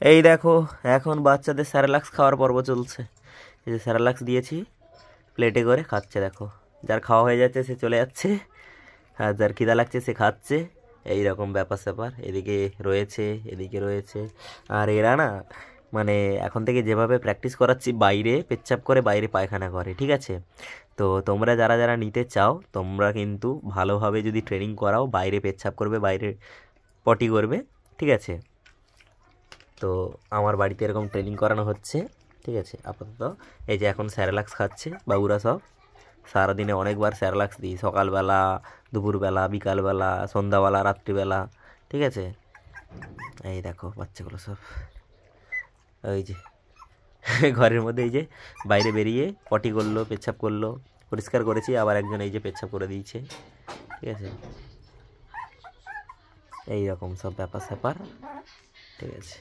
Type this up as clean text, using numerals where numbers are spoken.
এই দেখো, এখন বাচ্চাদের স্যারেলাক্স খাওয়ার পর্ব চলছে। এই যে স্যারেলাক্স দিয়েছি, প্লেটে করে খাচ্ছে দেখো। যার খাওয়া হয়ে যাচ্ছে সে চলে যাচ্ছে, আর যার খিদা লাগছে সে খাচ্ছে। এই রকম ব্যাপার স্যাপার এদিকে রয়েছে, এদিকে রয়েছে। আর এরা না, মানে এখন থেকে যেভাবে প্র্যাকটিস করাচ্ছি, বাইরে পেচ্ছাপ করে বাইরে পায়খানা করে, ঠিক আছে? তো তোমরা যারা যারা নিতে চাও, তোমরা কিন্তু ভালোভাবে যদি ট্রেনিং করাও, বাইরে পেচ্ছাপ করবে, বাইরে পটি করবে, ঠিক আছে? তো আমার বাড়িতে এরকম ট্রেনিং করানো হচ্ছে, ঠিক আছে? আপাতত এই যে এখন স্যারেলাক্স খাচ্ছে বাবুরা সব। সারাদিনে অনেকবার স্যারেলাক্স দিই, সকালবেলা, দুপুরবেলা, বিকালবেলা, সন্ধ্যাবেলা, রাত্রিবেলা, ঠিক আছে? এই দেখো বাচ্চাগুলো সব, ওই যে ঘরের মধ্যে এই যে বাইরে বেরিয়ে পটি করলো, পেচ্ছাপ করলো, পরিষ্কার করেছি, আবার একজন এই যে পেচ্ছাপ করে দিয়েছে, ঠিক আছে? এই রকম সব ব্যাপার স্যাপার, ঠিক আছে?